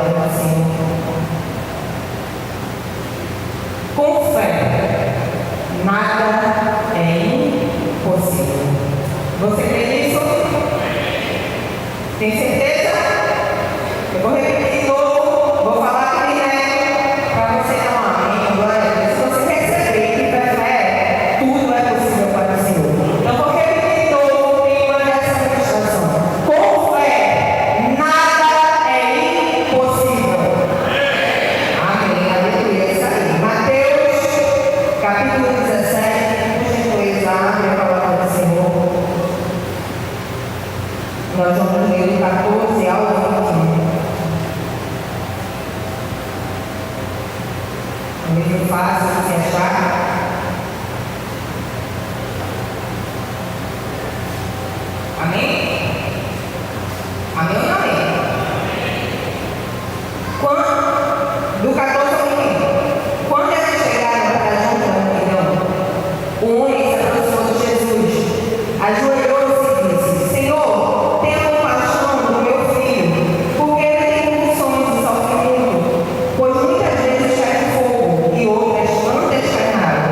palavra do Senhor. Com fé, nada é impossível. Você crê nisso? Tem certeza? Eu vou repetir de novo, vou falar primeiro para você dar um amém, glória a Deus. Se você receber e tiver fé, tudo é possível para o Senhor. Então vou repetir de novo em uma dessa ministração. Com fé, nada é impossível. Amém, aleluia, é isso aí. Mateus, capítulo 17, por gentileza, abre a palavra do Senhor. Nós vamos ler do 14 ao 21. É muito fácil de se achar. Amém? Amém ou não amém? Do 14 ao 21. Quando eles chegaram para junto da multidão, o homem se aproximou de Jesus, ajoelhou-se e disse: Senhor, tenha compaixão do meu filho, porque ele tem convulsões de sofrimento, pois muitas vezes cai no fogo e outras não descarnaram.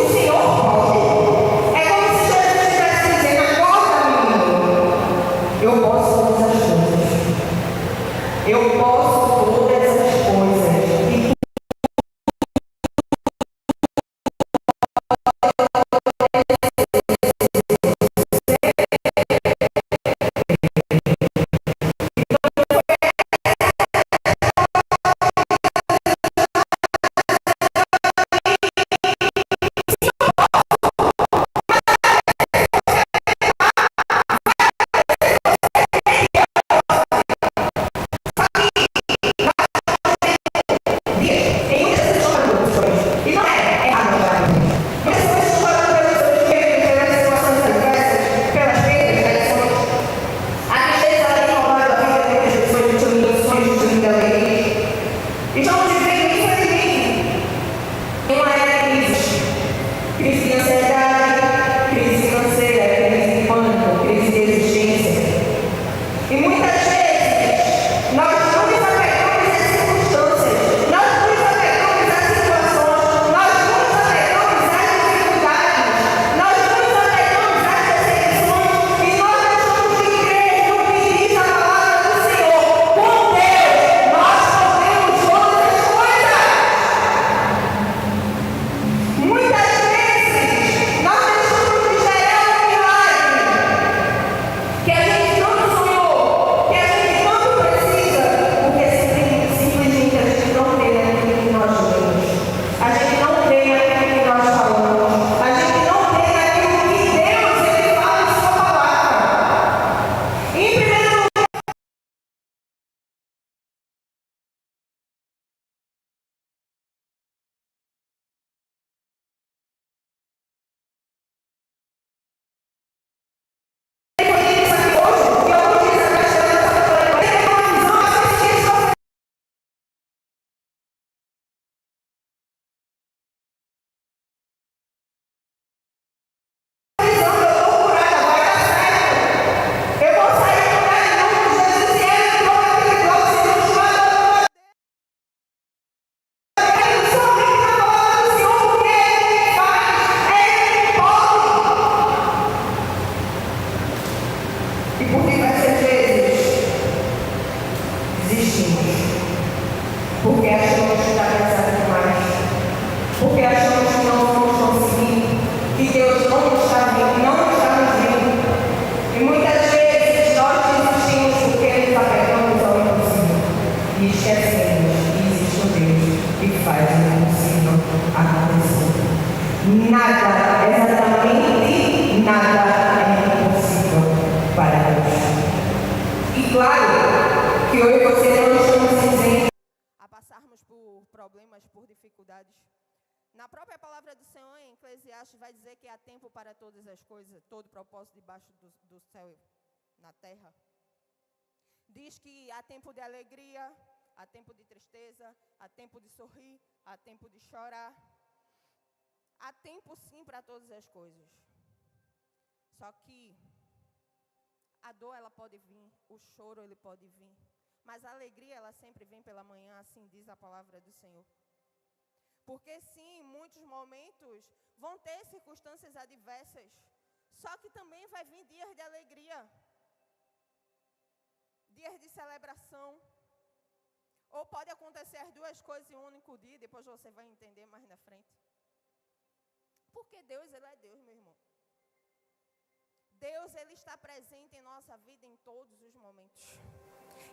o Senhor pode. É como se Jesus estivesse dizendo: acorda, menino. Eu posso todas as coisas. Eu posso todas as coisas. E tem muitas pessoas chorando por isso. E não é errado chorar. Muitas pessoas chorando pelas situações adversas, pelas perdas, traições. A tristeza ela tem roubado a vida de muitas pessoas, destruindo sonhos, destruindo alegrias. Estamos vivendo, infelizmente, em uma era de crises. Crise de ansiedade, crise financeira, crise de pânico, crise de existência. E muitas vezes nós não nos apegamos às circunstâncias, nós não nos apegamos às situações, nós não nos apegamos às dificuldades, nós não nos apegamos às perseguições e nós deixamos de crer no que diz a palavra do Senhor. Com Deus nós podemos todas as coisas. Muitas vezes nós deixamos de gerar um milagre que a gente não sonhou, que a gente tanto precisa, porque simplesmente a gente não crê naquilo que nós lemos, a gente não crê naquilo que nós falamos, a gente não crê naquilo que Deus ele fala em sua palavra. Em primeiro lugar, isso aqui hoje, e eu utilizo a questão dessa tem uma visão assistida sobre a visão, eu estou curada, vai dar certo. Eu vou sair do lugar em nome de Jesus e ele entrou naquele bloco, se não chamado somente na palavra do Senhor, porque ele faz, ele pode. E por diversas vezes desistimos, porque achamos que está pesado demais, porque achamos que não vamos conseguir, que Deus não está vindo, não está nos vendo. E muitas vezes nós desistimos porque nos apegamos ao impossível e esquecemos que existe um Deus que faz o impossível acontecer. Nada, exatamente nada é impossível para Deus. E claro que eu e você não estamos dizendo a passarmos por problemas, por dificuldades. Na própria palavra do Senhor, em Eclesiastes, vai dizer que há tempo para todas as coisas, todo propósito debaixo do céu na terra. Diz que há tempo de alegria, há tempo de tristeza, há tempo de sorrir, há tempo de chorar. Há tempo sim para todas as coisas. Só que a dor ela pode vir, o choro ele pode vir, mas a alegria ela sempre vem pela manhã, assim diz a palavra do Senhor. Porque sim, em muitos momentos vão ter circunstâncias adversas, só que também vai vir dias de alegria, dias de celebração. Ou pode acontecer as duas coisas em um único dia, depois você vai entender mais na frente. Porque Deus, ele é Deus, meu irmão. Deus, ele está presente em nossa vida em todos os momentos,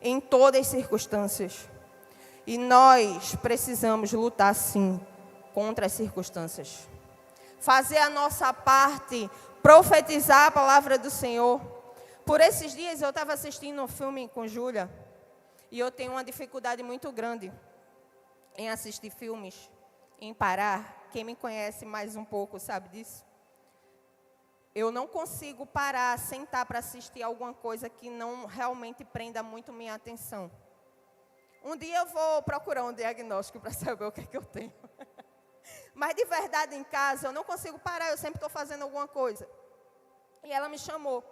em todas as circunstâncias. E nós precisamos lutar, sim, contra as circunstâncias. Fazer a nossa parte, profetizar a palavra do Senhor. Por esses dias eu estava assistindo um filme com Júlia, e eu tenho uma dificuldade muito grande em assistir filmes, em parar. Quem me conhece mais um pouco sabe disso. Eu não consigo parar, sentar para assistir alguma coisa que não realmente prenda muito minha atenção. Um dia eu vou procurar um diagnóstico para saber o que é que eu tenho. Mas de verdade em casa eu não consigo parar, eu sempre estou fazendo alguma coisa. E ela me chamou.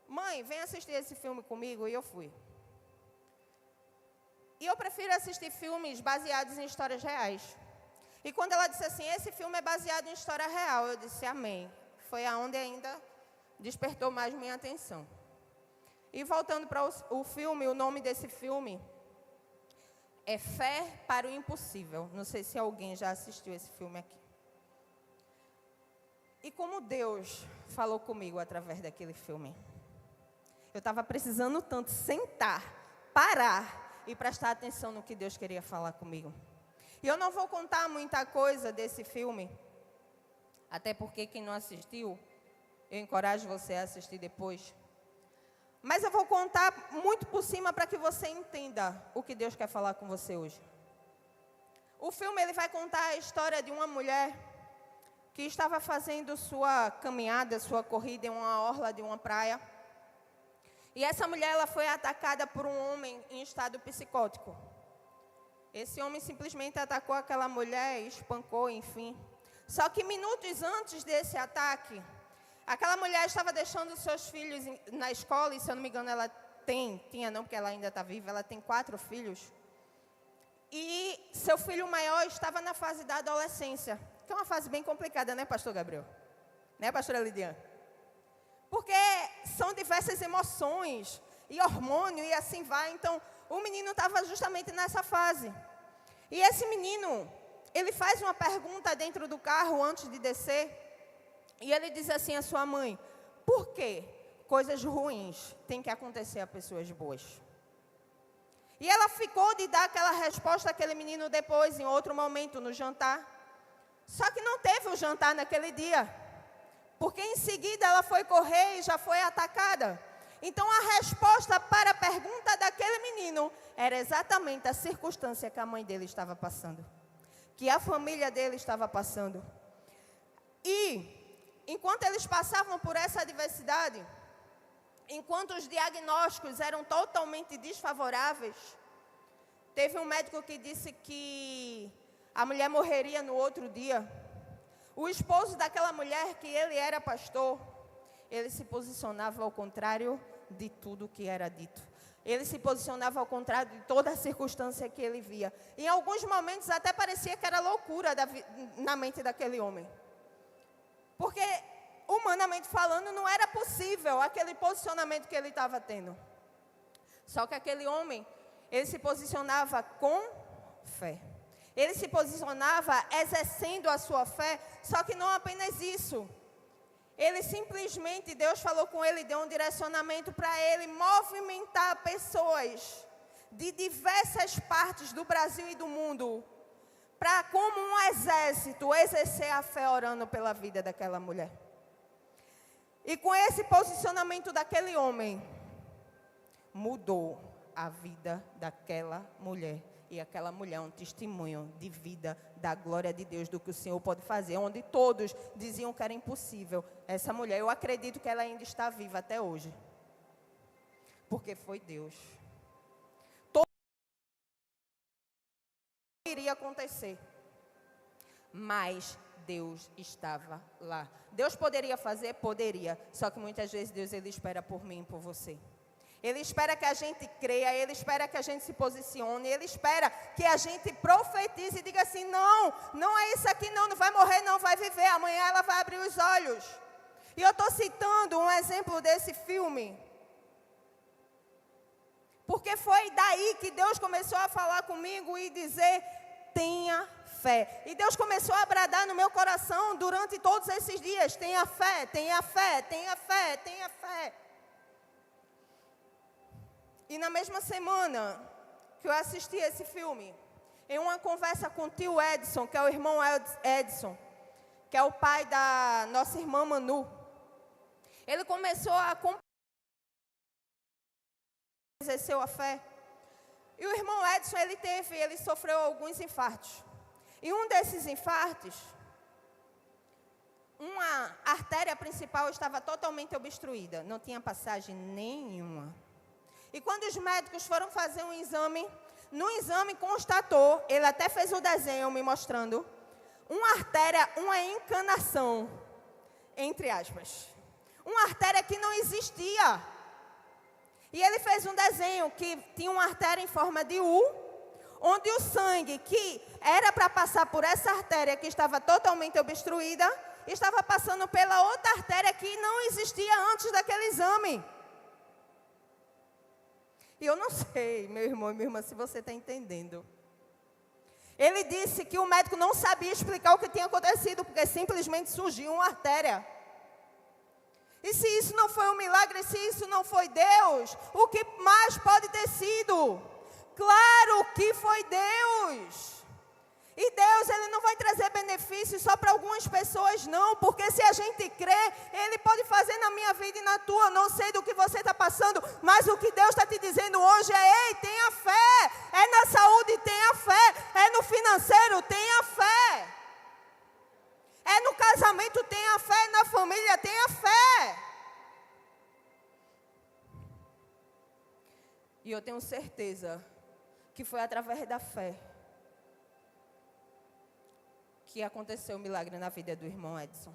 Mãe, vem assistir esse filme comigo, e eu fui. E eu prefiro assistir filmes baseados em histórias reais. E quando ela disse assim, esse filme é baseado em história real, eu disse, amém. Foi aonde ainda despertou mais minha atenção. E voltando para o filme, o nome desse filme é Fé para o Impossível. Não sei se alguém já assistiu esse filme aqui. E como Deus falou comigo através daquele filme. Eu estava precisando tanto sentar, parar e prestar atenção no que Deus queria falar comigo. E eu não vou contar muita coisa desse filme, até porque quem não assistiu, eu encorajo você a assistir depois. Mas eu vou contar muito por cima para que você entenda o que Deus quer falar com você hoje. O filme ele vai contar a história de uma mulher que estava fazendo sua caminhada, sua corrida em uma orla de uma praia. E essa mulher ela foi atacada por um homem em estado psicótico. Esse homem simplesmente atacou aquela mulher, espancou, enfim. Só que minutos antes desse ataque, aquela mulher estava deixando seus filhos na escola, e se eu não me engano ela tinha não, porque ela ainda está viva, ela tem 4 filhos. E seu filho maior estava na fase da adolescência, que é uma fase bem complicada, né, pastor Gabriel? Né, pastora Lidiane? Porque são diversas emoções, e hormônio, e assim vai. Então, o menino estava justamente nessa fase. E esse menino, ele faz uma pergunta dentro do carro antes de descer, e ele diz assim à sua mãe, por que coisas ruins têm que acontecer a pessoas boas? E ela ficou de dar aquela resposta àquele menino depois, em outro momento, no jantar. Só que não teve o jantar naquele dia, porque em seguida ela foi correr e já foi atacada. Então a resposta para a pergunta daquele menino era exatamente a circunstância que a mãe dele estava passando, que a família dele estava passando. E enquanto eles passavam por essa adversidade, enquanto os diagnósticos eram totalmente desfavoráveis, teve um médico que disse que a mulher morreria no outro dia. O esposo daquela mulher, que ele era pastor, ele se posicionava ao contrário de tudo que era dito. Ele se posicionava ao contrário de toda a circunstância que ele via. Em alguns momentos até parecia que era loucura na mente daquele homem. Porque, humanamente falando, não era possível aquele posicionamento que ele estava tendo. Só que aquele homem, ele se posicionava com fé. Ele se posicionava exercendo a sua fé, só que não apenas isso. Ele simplesmente, Deus falou com ele, deu um direcionamento para ele movimentar pessoas de diversas partes do Brasil e do mundo, para, como um exército, exercer a fé orando pela vida daquela mulher. E com esse posicionamento daquele homem, mudou a vida daquela mulher. E aquela mulher é um testemunho de vida, da glória de Deus, do que o Senhor pode fazer. Onde todos diziam que era impossível. Essa mulher, eu acredito que ela ainda está viva até hoje. Porque foi Deus. Todo iria acontecer. Mas Deus estava lá. Deus poderia fazer? Poderia. Só que muitas vezes Deus ele espera por mim e por você. Ele espera que a gente creia, Ele espera que a gente se posicione, Ele espera que a gente profetize e diga assim, não é isso aqui não vai morrer, não vai viver, amanhã ela vai abrir os olhos. E eu estou citando um exemplo desse filme, porque foi daí que Deus começou a falar comigo e dizer, tenha fé. E Deus começou a bradar no meu coração durante todos esses dias, tenha fé, tenha fé, tenha fé, tenha fé. E na mesma semana que eu assisti esse filme, em uma conversa com o tio Edson, que é o irmão Edson, que é o pai da nossa irmã Manu, ele começou a exerceu a fé. E o irmão Edson, ele sofreu alguns infartos. E um desses infartos, uma artéria principal estava totalmente obstruída, não tinha passagem nenhuma. E quando os médicos foram fazer um exame, no exame constatou, ele até fez o desenho me mostrando, uma artéria, uma encanação, entre aspas. Uma artéria que não existia. E ele fez um desenho que tinha uma artéria em forma de U, onde o sangue que era para passar por essa artéria que estava totalmente obstruída, estava passando pela outra artéria que não existia antes daquele exame. E eu não sei, meu irmão e minha irmã, se você está entendendo. Ele disse que o médico não sabia explicar o que tinha acontecido, porque simplesmente surgiu uma artéria. E se isso não foi um milagre, se isso não foi Deus, o que mais pode ter sido? Claro que foi Deus. E Deus, Ele não vai trazer benefícios só para algumas pessoas, não. Porque se a gente crê, Ele pode fazer na minha vida e na tua. Não sei do que você está passando, mas o que Deus está te dizendo hoje é: ei, tenha fé. É na saúde, tenha fé. É no financeiro, tenha fé. É no casamento, tenha fé. É na família, tenha fé. E eu tenho certeza que foi através da fé que aconteceu o milagre na vida do irmão Edson.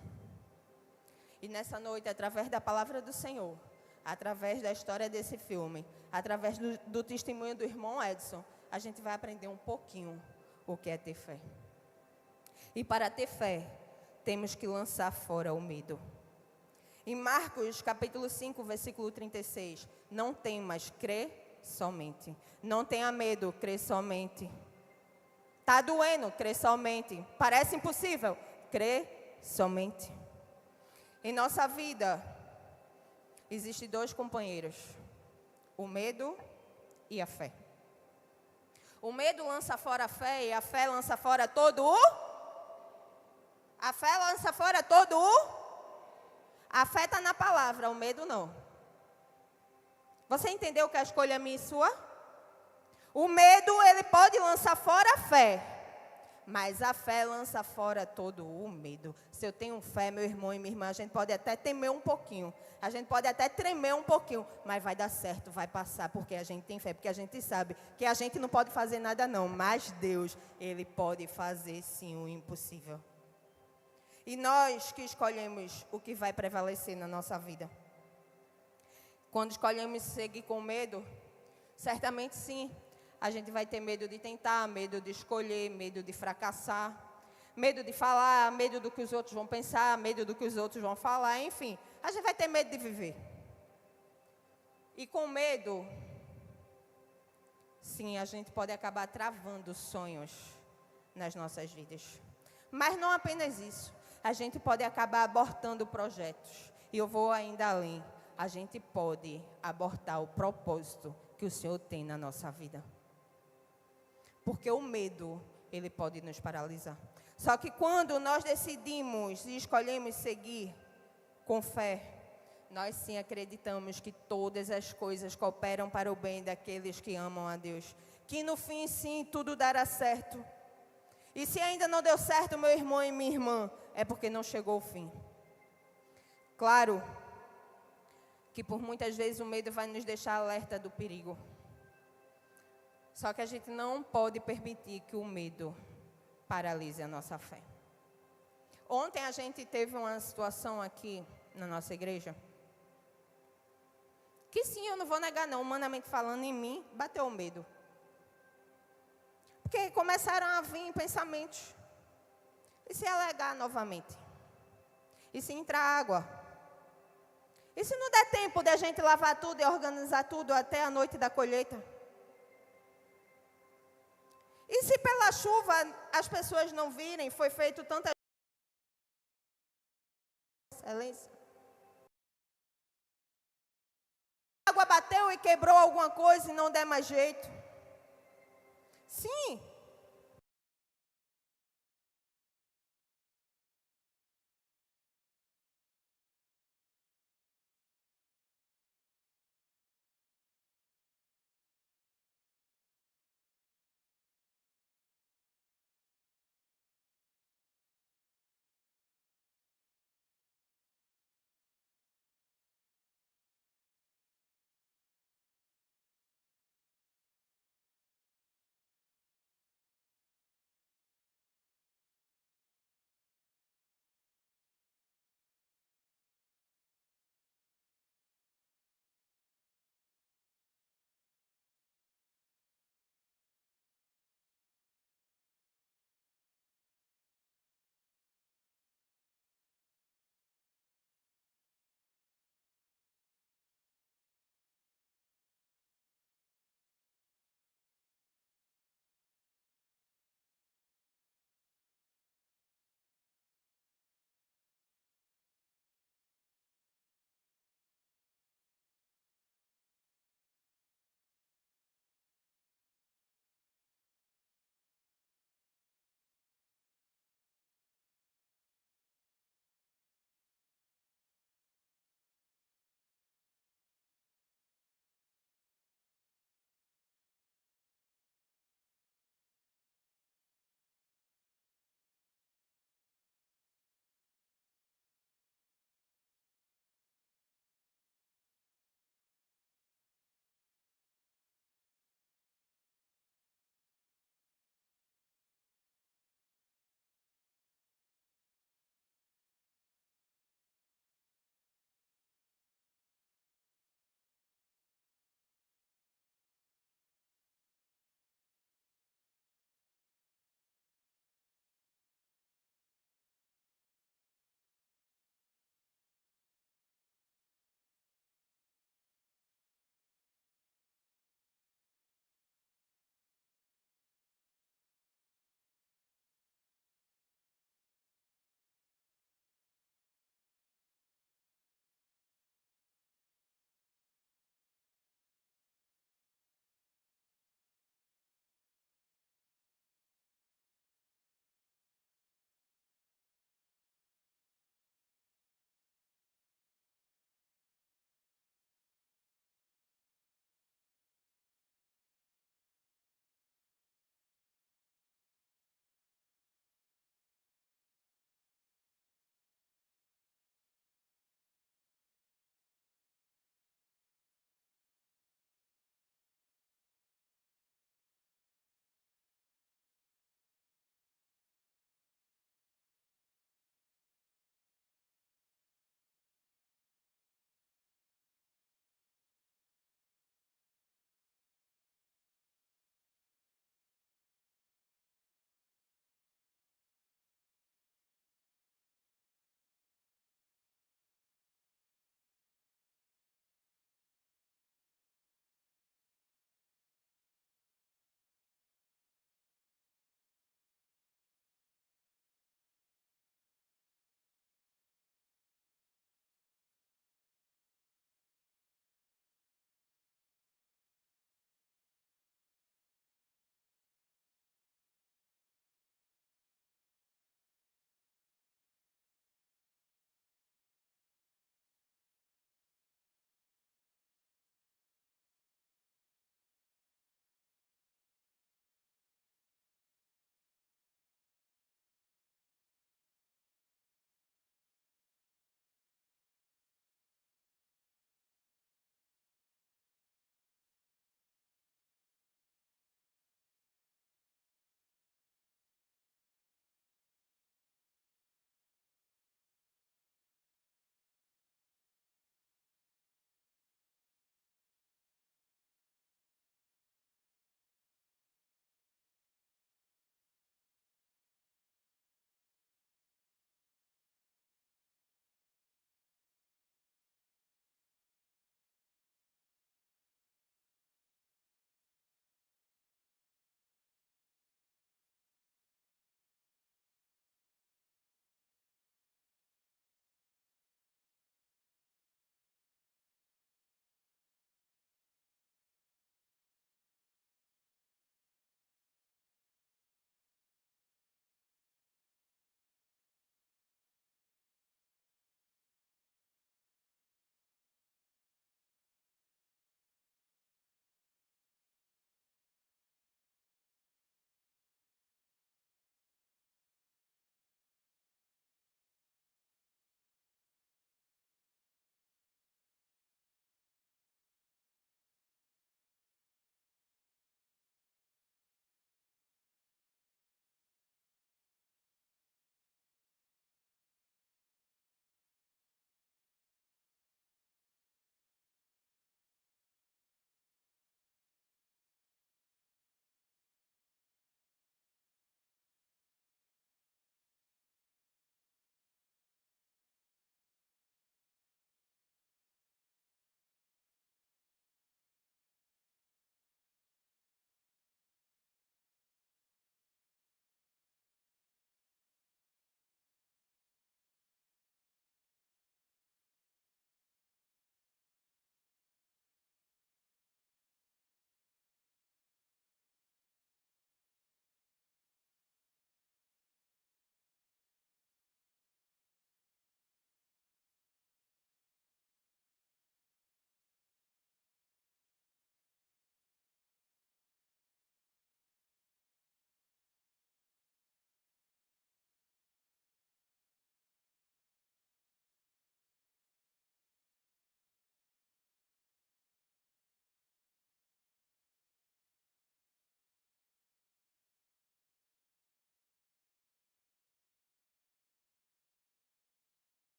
E nessa noite, através da palavra do Senhor, através da história desse filme, através do testemunho do irmão Edson, a gente vai aprender um pouquinho o que é ter fé. E para ter fé, temos que lançar fora o medo. Em Marcos, capítulo 5, versículo 36, não tem mais crer somente. Não tenha medo, crê somente. Está doendo, crê somente. Parece impossível, crê somente. Em nossa vida, existem dois companheiros: o medo e a fé. O medo lança fora a fé e a fé lança fora todo o... A fé lança fora todo o... A fé está na palavra, o medo não. Você entendeu que a escolha é minha e sua? O medo, ele pode lançar fora a fé, mas a fé lança fora todo o medo. Se eu tenho fé, meu irmão e minha irmã, a gente pode até temer um pouquinho, a gente pode até tremer um pouquinho, mas vai dar certo, vai passar, porque a gente tem fé, porque a gente sabe que a gente não pode fazer nada não, mas Deus, Ele pode fazer sim o impossível. E nós que escolhemos o que vai prevalecer na nossa vida. Quando escolhemos seguir com medo, certamente sim, a gente vai ter medo de tentar, medo de escolher, medo de fracassar, medo de falar, medo do que os outros vão pensar, medo do que os outros vão falar, enfim. A gente vai ter medo de viver. E com medo, sim, a gente pode acabar travando sonhos nas nossas vidas. Mas não apenas isso. A gente pode acabar abortando projetos. E eu vou ainda além. A gente pode abortar o propósito que o Senhor tem na nossa vida. Porque o medo, ele pode nos paralisar. Só que quando nós decidimos e escolhemos seguir com fé, nós sim acreditamos que todas as coisas cooperam para o bem daqueles que amam a Deus. Que no fim, sim, tudo dará certo. E se ainda não deu certo, meu irmão e minha irmã, é porque não chegou o fim. Claro que por muitas vezes o medo vai nos deixar alerta do perigo. Só que a gente não pode permitir que o medo paralise a nossa fé. Ontem a gente teve uma situação aqui na nossa igreja, que sim, eu não vou negar não, humanamente falando, em mim, bateu o medo. Porque começaram a vir pensamentos. E se alegar novamente? E se entrar água? E se não der tempo de a gente lavar tudo e organizar tudo até a noite da colheita? E se pela chuva as pessoas não virem, foi feito tanta excelência? A água bateu e quebrou alguma coisa e não der mais jeito? Sim.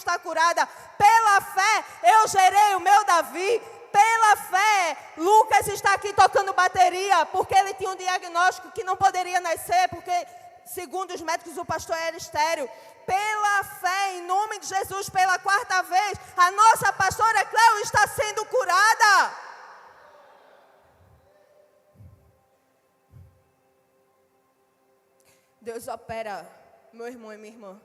está curada. Pela fé, eu gerei o meu Davi. Pela fé, Lucas está aqui tocando bateria, porque ele tinha um diagnóstico que não poderia nascer, porque, segundo os médicos, o pastor era estéril. Pela fé, em nome de Jesus, pela quarta vez, a nossa pastora Cleo está sendo curada. Deus opera, meu irmão e minha irmã.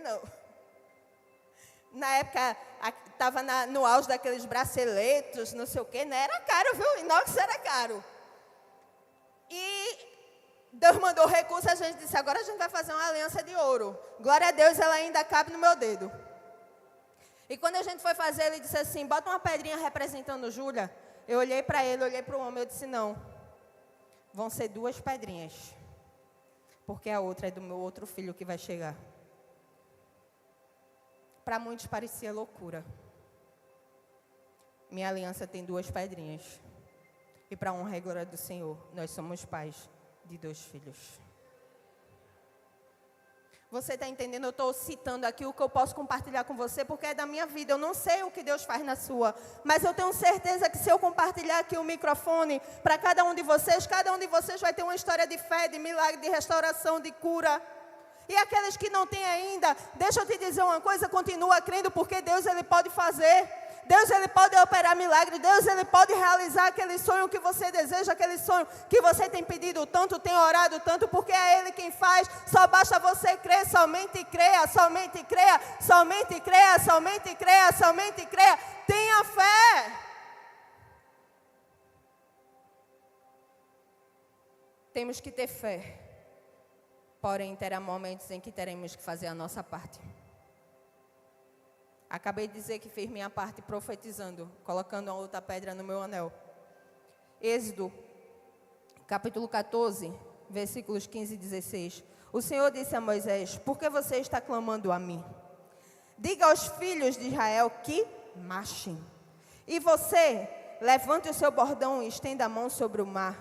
Não. Na época, estava no auge daqueles braceletos, não sei o quê, né? Era caro, viu? Inox era caro. E Deus mandou recurso, a gente disse, agora a gente vai fazer uma aliança de ouro. Glória a Deus, ela ainda cabe no meu dedo. E quando a gente foi fazer, ele disse assim, bota uma pedrinha representando Júlia. Eu olhei para ele, olhei para o homem, eu disse, não. Vão ser 2 pedrinhas. Porque a outra é do meu outro filho que vai chegar. Para muitos parecia loucura. Minha aliança tem 2 pedrinhas. E para a honra e glória do Senhor, nós somos pais de 2 filhos. Você está entendendo? Eu estou citando aqui o que eu posso compartilhar com você, porque é da minha vida. Eu não sei o que Deus faz na sua. Mas eu tenho certeza que se eu compartilhar aqui o microfone para cada um de vocês vai ter uma história de fé, de milagre, de restauração, de cura. E aqueles que não têm ainda, deixa eu te dizer uma coisa, continua crendo, porque Deus, Ele pode fazer. Deus, Ele pode operar milagre. Deus, Ele pode realizar aquele sonho que você deseja, aquele sonho que você tem pedido tanto, tem orado tanto, porque é Ele quem faz. Só basta você crer, somente creia, somente creia, somente creia, somente creia, somente creia. Tenha fé. Temos que ter fé. Porém, terá momentos em que teremos que fazer a nossa parte. Acabei de dizer que fiz minha parte profetizando, colocando a outra pedra no meu anel. Êxodo, capítulo 14, versículos 15 e 16. O Senhor disse a Moisés, por que você está clamando a mim? Diga aos filhos de Israel que marchem. E você, levante o seu bordão e estenda a mão sobre o mar.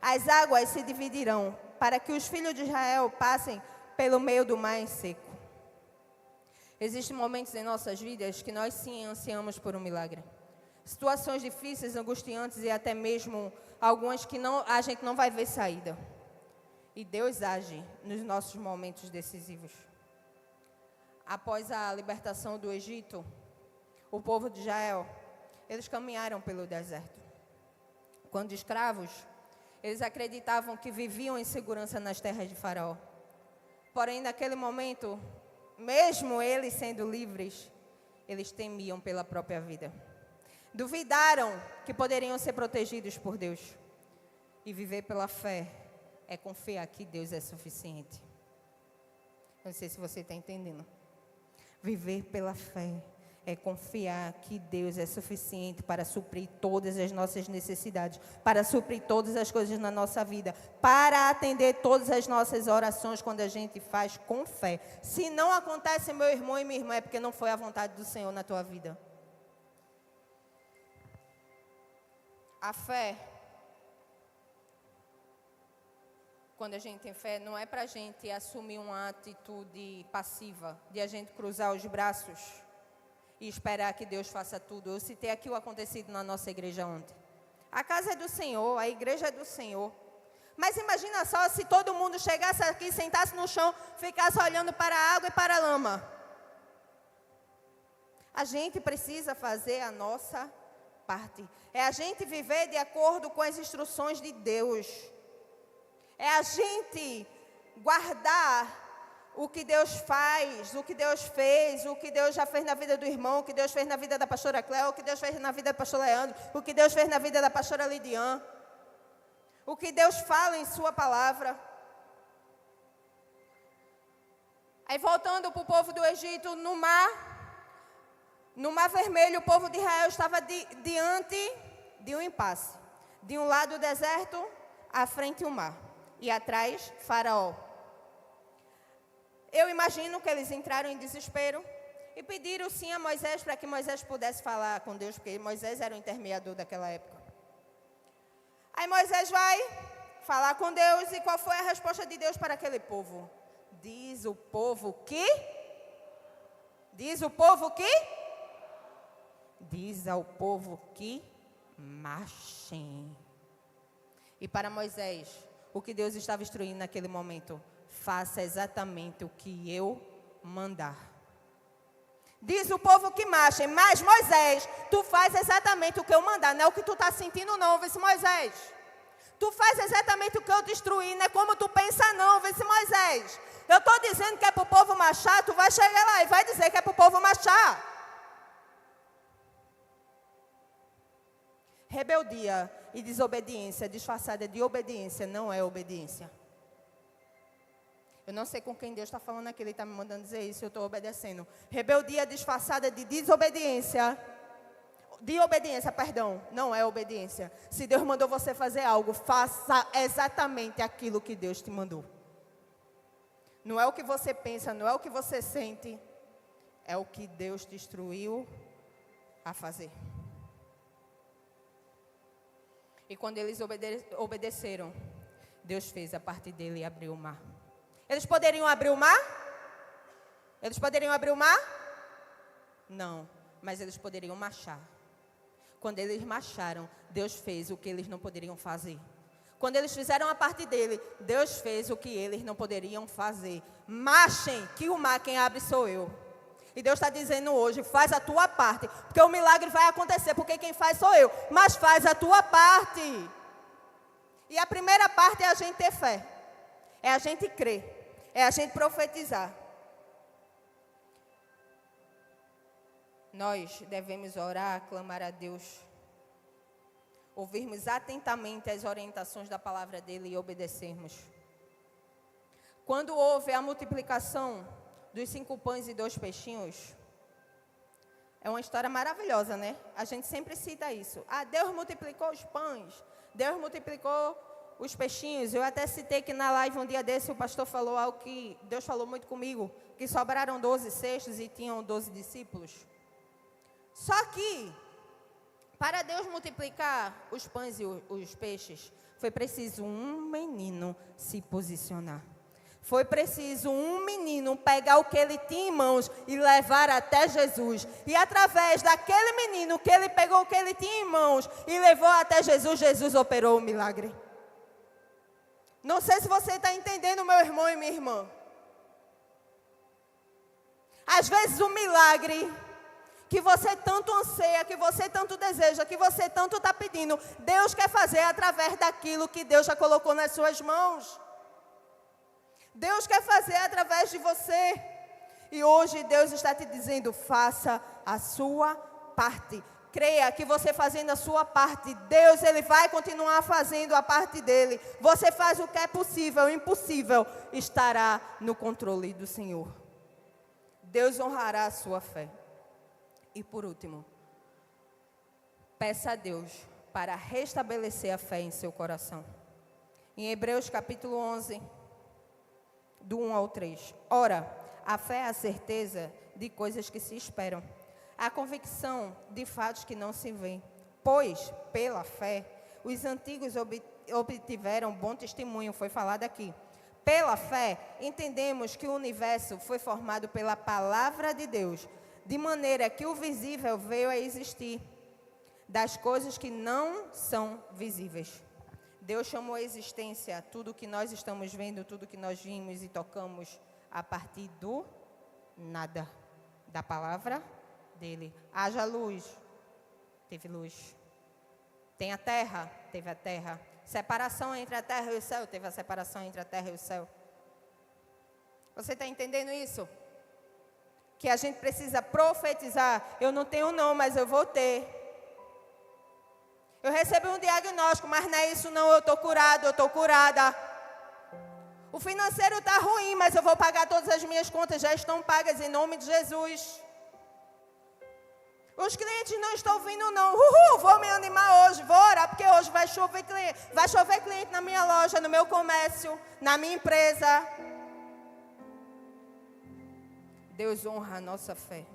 As águas se dividirão, para que os filhos de Israel passem pelo meio do mar em seco. Existem momentos em nossas vidas que nós sim ansiamos por um milagre. Situações difíceis, angustiantes e até mesmo algumas que a gente não vai ver saída. E Deus age nos nossos momentos decisivos. Após a libertação do Egito, o povo de Israel, eles caminharam pelo deserto. Quando escravos, eles acreditavam que viviam em segurança nas terras de Faraó. Porém, naquele momento, mesmo eles sendo livres, eles temiam pela própria vida. Duvidaram que poderiam ser protegidos por Deus. E viver pela fé é confiar que Deus é suficiente. Eu não sei se você está entendendo. Viver pela fé é confiar que Deus é suficiente para suprir todas as nossas necessidades, para suprir todas as coisas na nossa vida, para atender todas as nossas orações quando a gente faz com fé. Se não acontece, meu irmão e minha irmã, é porque não foi a vontade do Senhor na tua vida. A fé, quando a gente tem fé, não é para a gente assumir uma atitude passiva, de a gente cruzar os braços e esperar que Deus faça tudo. Eu citei aqui o acontecido na nossa igreja ontem. A casa é do Senhor, a igreja é do Senhor. Mas imagina só se todo mundo chegasse aqui, sentasse no chão, ficasse olhando para a água e para a lama. A gente precisa fazer a nossa parte. É a gente viver de acordo com as instruções de Deus. É a gente guardar o que Deus faz, o que Deus fez, o que Deus já fez na vida do irmão, o que Deus fez na vida da pastora Cléo, o que Deus fez na vida do pastor Leandro, o que Deus fez na vida da pastora Lidiane, o que Deus fala em sua palavra. Aí voltando para o povo do Egito, no Mar Vermelho, o povo de Israel estava diante de um impasse. De um lado o deserto, à frente o mar, e atrás Faraó. Eu imagino que eles entraram em desespero e pediram sim a Moisés para que Moisés pudesse falar com Deus, porque Moisés era o intermediador daquela época. Aí Moisés vai falar com Deus, e qual foi a resposta de Deus para aquele povo? Diz o povo que? Diz ao povo que marchem. E para Moisés, o que Deus estava instruindo naquele momento? Faça exatamente o que eu mandar. Diz o povo que marchem, mas Moisés, tu faz exatamente o que eu mandar, não é o que tu está sentindo não, vê se Moisés. Tu faz exatamente o que eu te instruí, não é como tu pensa não, vê se Moisés. Eu estou dizendo que é para o povo marchar, tu vai chegar lá e vai dizer que é para o povo marchar. Rebeldia e desobediência disfarçada de obediência não é obediência. Eu não sei com quem Deus está falando aqui, Ele está me mandando dizer isso, eu estou obedecendo. Rebeldia disfarçada de desobediência, não é obediência. Se Deus mandou você fazer algo, faça exatamente aquilo que Deus te mandou. Não é o que você pensa, não é o que você sente, é o que Deus te instruiu a fazer. E quando eles obedeceram, Deus fez a parte dele e abriu o mar. Eles poderiam abrir o mar? Eles poderiam abrir o mar? Não, mas eles poderiam marchar. Quando eles marcharam, Deus fez o que eles não poderiam fazer. Quando eles fizeram a parte dele, Deus fez o que eles não poderiam fazer. Marchem, que o mar quem abre sou eu. E Deus está dizendo hoje, faz a tua parte, porque o milagre vai acontecer, porque quem faz sou eu. Mas faz a tua parte. E a primeira parte é a gente ter fé. É a gente crer. É a gente profetizar. Nós devemos orar, clamar a Deus, ouvirmos atentamente as orientações da palavra dele e obedecermos. Quando houve a multiplicação dos 5 pães e 2 peixinhos, é uma história maravilhosa, né? A gente sempre cita isso. Ah, Deus multiplicou os pães, Deus multiplicou os peixinhos. Eu até citei que na live um dia desse o pastor falou algo que Deus falou muito comigo, que sobraram 12 cestos e tinham 12 discípulos. Só que, para Deus multiplicar os pães e os peixes, foi preciso um menino se posicionar. Foi preciso um menino pegar o que ele tinha em mãos e levar até Jesus. E através daquele menino que ele pegou o que ele tinha em mãos e levou até Jesus, Jesus operou o milagre. Não sei se você está entendendo, meu irmão e minha irmã. Às vezes o milagre que você tanto anseia, que você tanto deseja, que você tanto está pedindo, Deus quer fazer através daquilo que Deus já colocou nas suas mãos. Deus quer fazer através de você. E hoje Deus está te dizendo, faça a sua parte. Creia que você fazendo a sua parte, Deus ele vai continuar fazendo a parte dele. Você faz o que é possível, o impossível estará no controle do Senhor. Deus honrará a sua fé. E por último, peça a Deus para restabelecer a fé em seu coração. Em Hebreus capítulo 11, do 1 ao 3. Ora, a fé é a certeza de coisas que se esperam, a convicção de fatos que não se veem. Pois, pela fé, os antigos obtiveram bom testemunho, foi falado aqui. Pela fé, entendemos que o universo foi formado pela palavra de Deus, de maneira que o visível veio a existir, das coisas que não são visíveis. Deus chamou à existência tudo que nós estamos vendo, tudo que nós vimos e tocamos a partir do nada, da palavra dele. Haja luz, teve luz. Tem a terra, teve a terra. Separação entre a terra e o céu, teve a separação entre a terra e o céu. Você está entendendo isso? Que a gente precisa profetizar. Eu não tenho não, mas eu vou ter. Eu recebi um diagnóstico, mas não é isso não, eu estou curado, eu estou curada. O financeiro está ruim, mas eu vou pagar todas as minhas contas, já estão pagas em nome de Jesus. Os clientes não estão vindo não, vou me animar hoje, vou orar, porque hoje vai chover cliente na minha loja, no meu comércio, na minha empresa. Deus honra a nossa fé,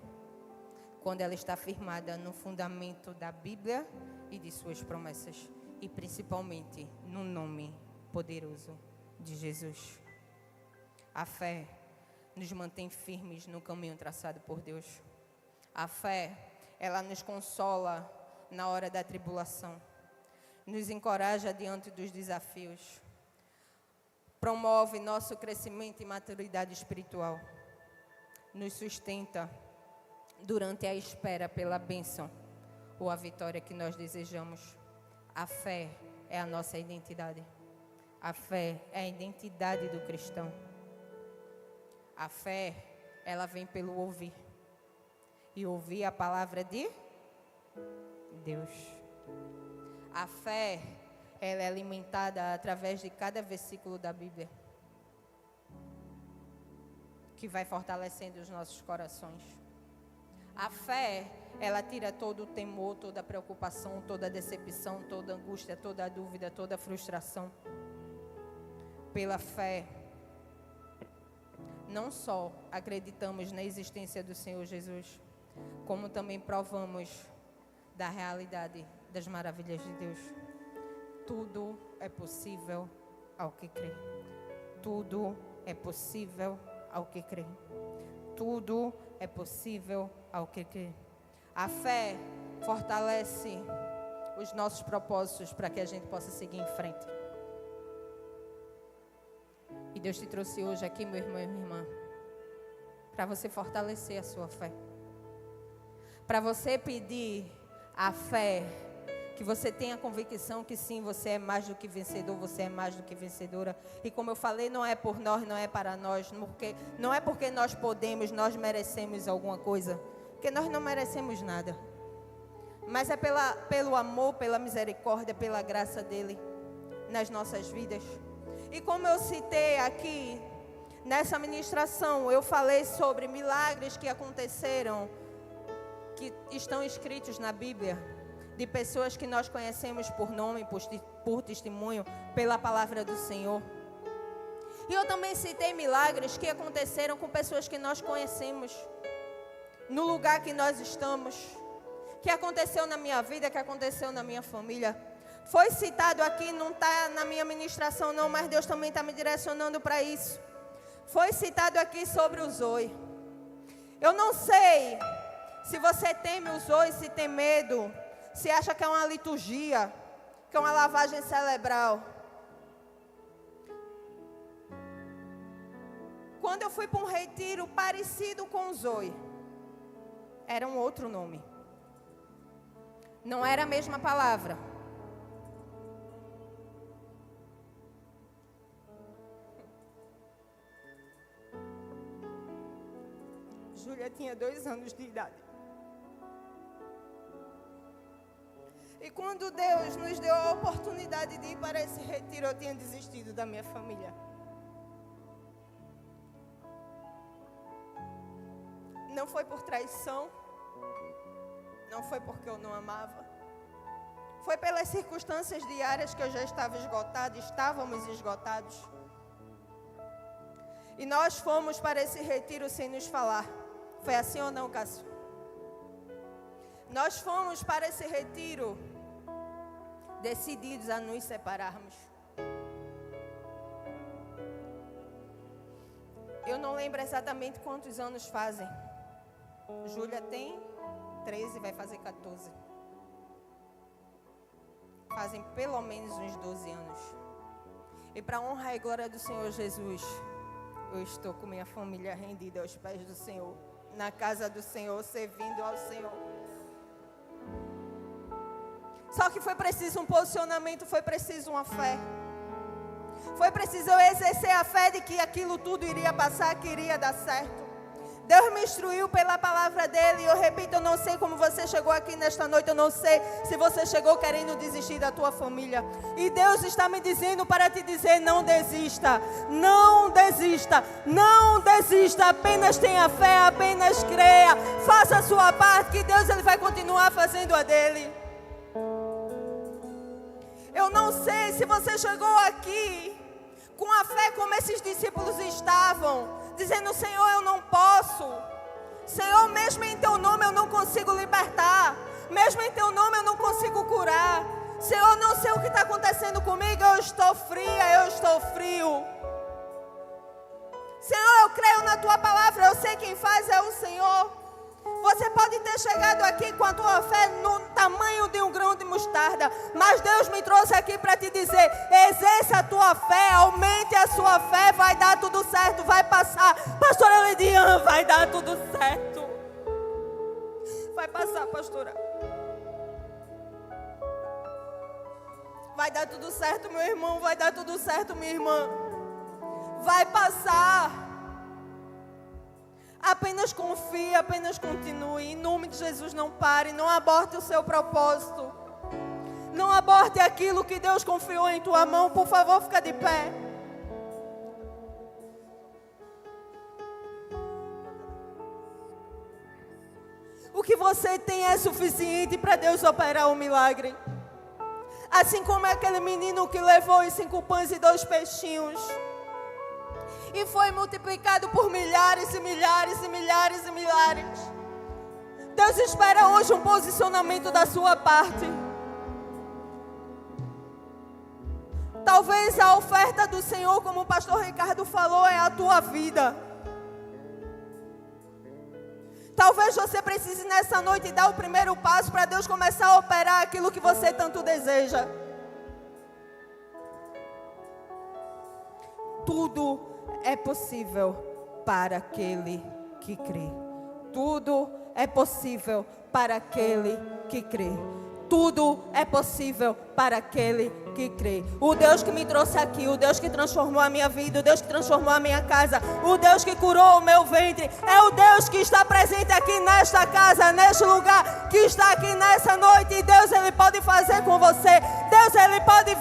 quando ela está firmada no fundamento da Bíblia e de suas promessas, e principalmente no nome poderoso de Jesus. A fé nos mantém firmes no caminho traçado por Deus. A fé, ela nos consola na hora da tribulação, nos encoraja diante dos desafios, promove nosso crescimento e maturidade espiritual, nos sustenta durante a espera pela bênção ou a vitória que nós desejamos. A fé é a nossa identidade. A fé é a identidade do cristão. A fé, ela vem pelo ouvir. E ouvir a palavra de Deus. A fé, ela é alimentada através de cada versículo da Bíblia, que vai fortalecendo os nossos corações. A fé, ela tira todo o temor, toda a preocupação, toda a decepção, toda a angústia, toda a dúvida, toda a frustração. Pela fé, não só acreditamos na existência do Senhor Jesus, como também provamos da realidade das maravilhas de Deus. Tudo é possível ao que crê. Tudo é possível ao que crê. Tudo é possível ao que crê. A fé fortalece os nossos propósitos para que a gente possa seguir em frente. E Deus te trouxe hoje aqui, meu irmão e minha irmã, para você fortalecer a sua fé. Para você pedir a fé, que você tenha convicção que sim, você é mais do que vencedor, você é mais do que vencedora. E como eu falei, não é por nós, não é para nós, não é porque nós podemos, nós merecemos alguma coisa, porque nós não merecemos nada. Mas é pelo amor, pela misericórdia, pela graça dele nas nossas vidas. E como eu citei aqui, nessa ministração, eu falei sobre milagres que aconteceram, que estão escritos na Bíblia, de pessoas que nós conhecemos por nome, por testemunho, pela palavra do Senhor. E eu também citei milagres que aconteceram com pessoas que nós conhecemos, no lugar que nós estamos, que aconteceu na minha vida, que aconteceu na minha família. Foi citado aqui, não está na minha ministração não, mas Deus também está me direcionando para isso. Foi citado aqui sobre o Zoe. Eu não sei se você teme o Zoe, se tem medo, se acha que é uma liturgia, que é uma lavagem cerebral. Quando eu fui para um retiro parecido com o Zoe, era um outro nome. Não era a mesma palavra. Júlia tinha 2 anos de idade. quando Deus nos deu a oportunidade de ir para esse retiro, eu tinha desistido da minha família. Não foi por traição, não foi porque eu não amava. Foi pelas circunstâncias diárias que eu já estava esgotada, estávamos esgotados. E nós fomos para esse retiro sem nos falar. Foi assim ou não, Cássio? Nós fomos para esse retiro decididos a nos separarmos. Eu não lembro exatamente quantos anos fazem. Júlia tem 13, vai fazer 14. Fazem pelo menos uns 12 anos. E para a honra e glória do Senhor Jesus, eu estou com minha família rendida aos pés do Senhor, na casa do Senhor, servindo ao Senhor. Só que foi preciso um posicionamento, foi preciso uma fé. Foi preciso eu exercer a fé de que aquilo tudo iria passar, que iria dar certo. Deus me instruiu pela palavra dele. E eu repito, eu não sei como você chegou aqui nesta noite. Eu não sei se você chegou querendo desistir da tua família. E Deus está me dizendo para te dizer, não desista. Não desista. Não desista. Apenas tenha fé, apenas creia. Faça a sua parte, que Deus ele vai continuar fazendo a dele. Eu não sei se você chegou aqui com a fé como esses discípulos estavam, dizendo, Senhor, eu não posso. Senhor, mesmo em teu nome eu não consigo libertar. Mesmo em teu nome eu não consigo curar. Senhor, não sei o que está acontecendo comigo, eu estou fria, eu estou frio. Senhor, eu creio na tua palavra, eu sei quem faz é o Senhor. Você pode ter chegado aqui com a tua fé no tamanho de um grão de mostarda, mas Deus me trouxe aqui para te dizer, exerça a tua fé, aumente a sua fé, vai dar tudo certo, vai passar. Pastora Lidiane, vai dar tudo certo. Vai passar, pastora. Vai dar tudo certo, meu irmão, vai dar tudo certo, minha irmã. Vai passar. Apenas confie, apenas continue. Em nome de Jesus, não pare, não aborte o seu propósito. Não aborte aquilo que Deus confiou em tua mão. Por favor, fica de pé. O que você tem é suficiente para Deus operar o milagre. Assim como aquele menino que levou os 5 pães e 2 peixinhos. E foi multiplicado por milhares e milhares e milhares e milhares. Deus espera hoje um posicionamento da sua parte. Talvez a oferta do Senhor, como o pastor Ricardo falou, é a tua vida. Talvez você precise nessa noite dar o primeiro passo para Deus começar a operar aquilo que você tanto deseja. Tudo é possível para aquele que crê. Tudo é possível para aquele que crê. Tudo é possível para aquele que crê. O Deus que me trouxe aqui, o Deus que transformou a minha vida, o Deus que transformou a minha casa, o Deus que curou o meu ventre, é o Deus que está presente aqui nesta casa, neste lugar, que está aqui nessa noite. E Deus, Ele pode fazer com você. Deus, Ele pode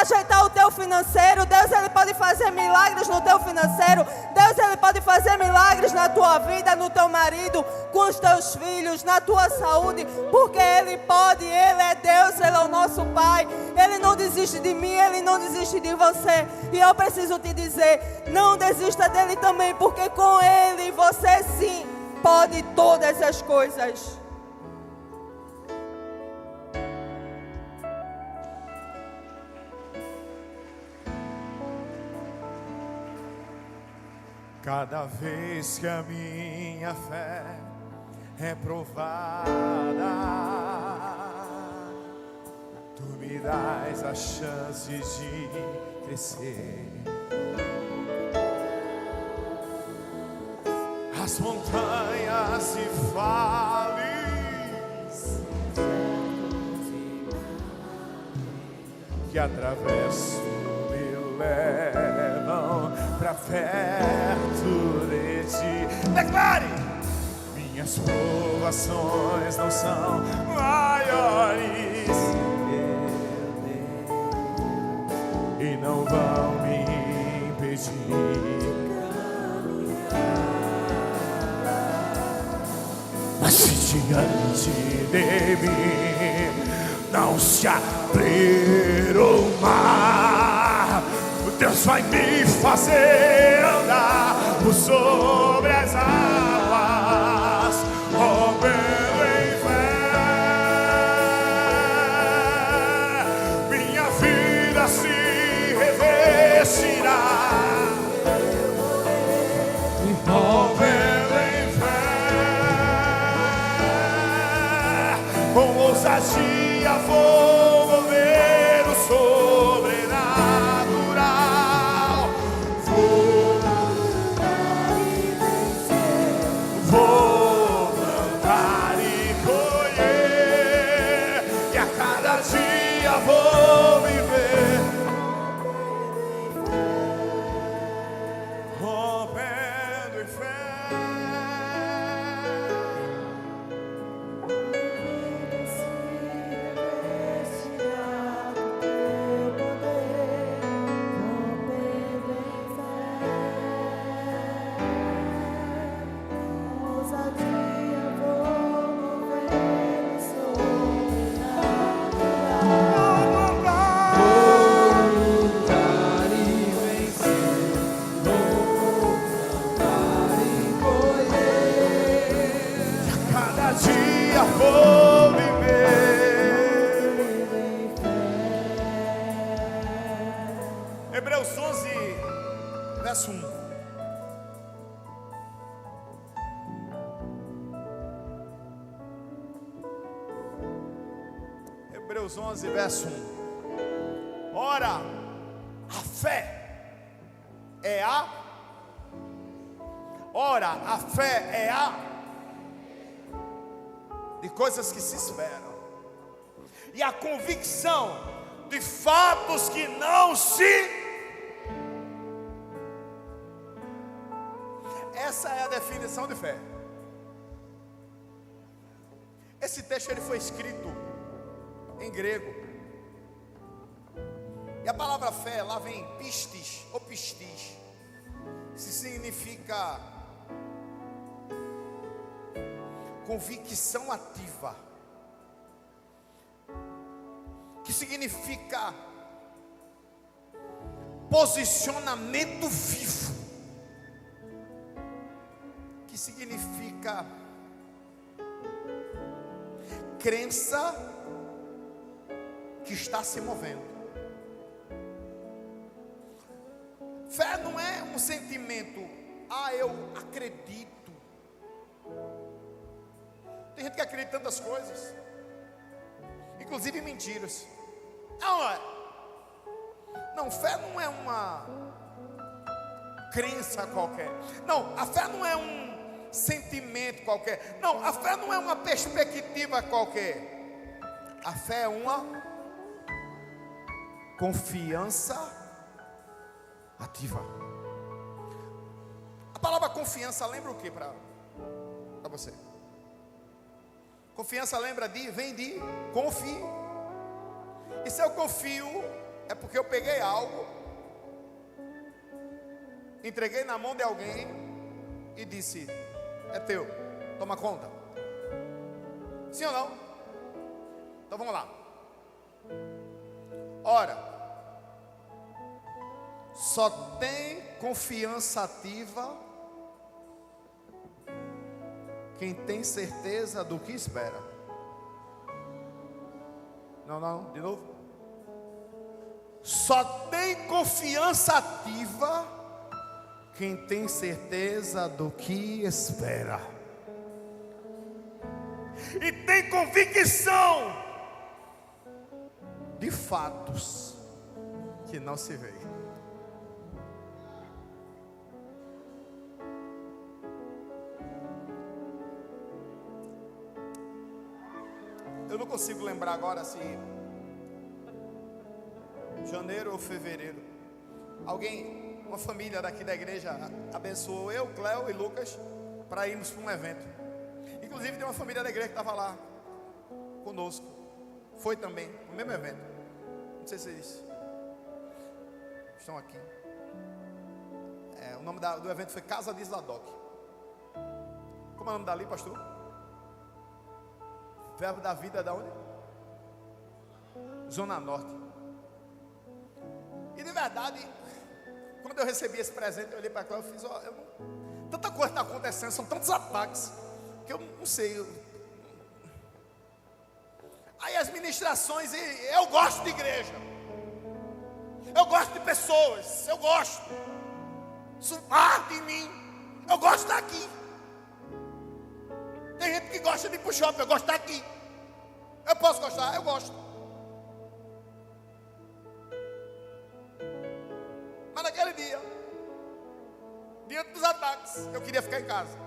ajeitar o teu financeiro. Deus, Ele pode fazer milagres no teu financeiro. Deus, Ele pode fazer milagres na tua vida, no teu marido, com os teus filhos, na tua saúde, porque Ele pode. Ele é Deus, Ele é o nosso Pai. Ele não desiste de mim, Ele não desiste de você. E eu preciso te dizer, não desista dEle também, porque com Ele você sim pode todas as coisas. Cada vez que a minha fé é provada, Tu me dás a chance de crescer. As montanhas e vales que atravesso me levam pra perto de Ti. Declare! Minhas provações não são maiores e não vão me impedir. Mas se diante de mim não se abrir o mar, Deus vai me fazer andar por sobre as águas, rompendo em fé. Minha vida se revestirá, rompendo em fé. Com ousadia vou ver o sobrenatural. Vou plantar e colher, e a cada dia vou viver, rompendo em fé. Cada dia vou viver. Hebreus 11, verso 1. Hebreus 11, verso 1. Ora, a fé é a. Ora, a fé é a de coisas que se esperam, e a convicção de fatos que não se. Essa é a definição de fé. Esse texto ele foi escrito em grego, e a palavra fé lá vem pistis ou pistis, que significa convicção ativa, que significa posicionamento vivo, que significa crença que está se movendo. Fé não é um sentimento, eu acredito. Tem gente que acredita em tantas coisas, inclusive em mentiras. Não, fé não é uma crença qualquer. Não, a fé não é um sentimento qualquer. Não, a fé não é uma perspectiva qualquer. A fé é uma confiança ativa. A palavra confiança lembra o que para você? Confiança vem de confio. E se eu confio, é porque eu peguei algo, entreguei na mão de alguém e disse: é teu, toma conta. Sim ou não? Então vamos lá. Ora, só tem confiança ativa quem tem certeza do que espera. Não, de novo. Só tem confiança ativa quem tem certeza do que espera. E tem convicção de fatos que não se vê. Eu não consigo lembrar agora se janeiro ou fevereiro, uma família daqui da igreja abençoou eu, Cléo e Lucas para irmos para um evento. Inclusive tem uma família da igreja que estava lá conosco. foi também, no mesmo evento. Não sei se eles estão aqui. O nome do evento foi Casa de Sladoc. Como é o nome dali, pastor? Verbo da vida da onde? Zona Norte. E de verdade, quando eu recebi esse presente, eu olhei para cá e fiz, tanta coisa está acontecendo, são tantos ataques, que eu não sei. Aí as ministrações, eu gosto de igreja, eu gosto de pessoas, eu gosto, isso arde em mim, eu gosto de estar aqui. Tem gente que gosta de ir para o shopping, eu gosto de estar aqui. Eu posso gostar, eu gosto. Mas naquele dia, diante dos ataques, eu queria ficar em casa.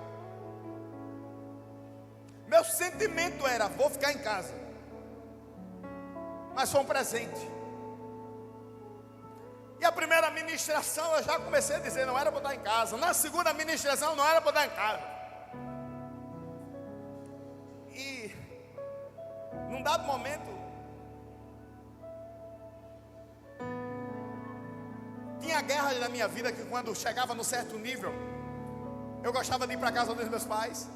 Meu sentimento era, vou ficar em casa. Mas foi um presente. E a primeira ministração eu já comecei a dizer, não era para estar em casa. Na segunda ministração não era para estar em casa. E num dado momento, tinha guerras na minha vida que quando chegava num certo nível, eu gostava de ir para casa dos meus pais.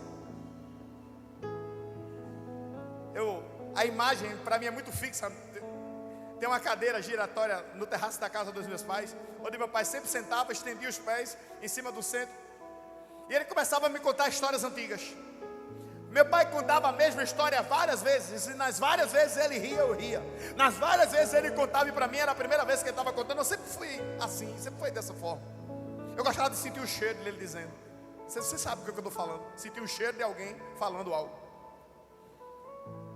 A imagem para mim é muito fixa. Tem uma cadeira giratória no terraço da casa dos meus pais, onde meu pai sempre sentava, estendia os pés em cima do centro, e ele começava a me contar histórias antigas. Meu pai contava a mesma história várias vezes, e nas várias vezes ele ria, eu ria. Nas várias vezes ele contava, e para mim era a primeira vez que ele estava contando. Eu sempre fui assim, sempre foi dessa forma. Eu gostava de sentir o cheiro dele dizendo. Você sabe o que eu estou falando, sentir o cheiro de alguém falando algo.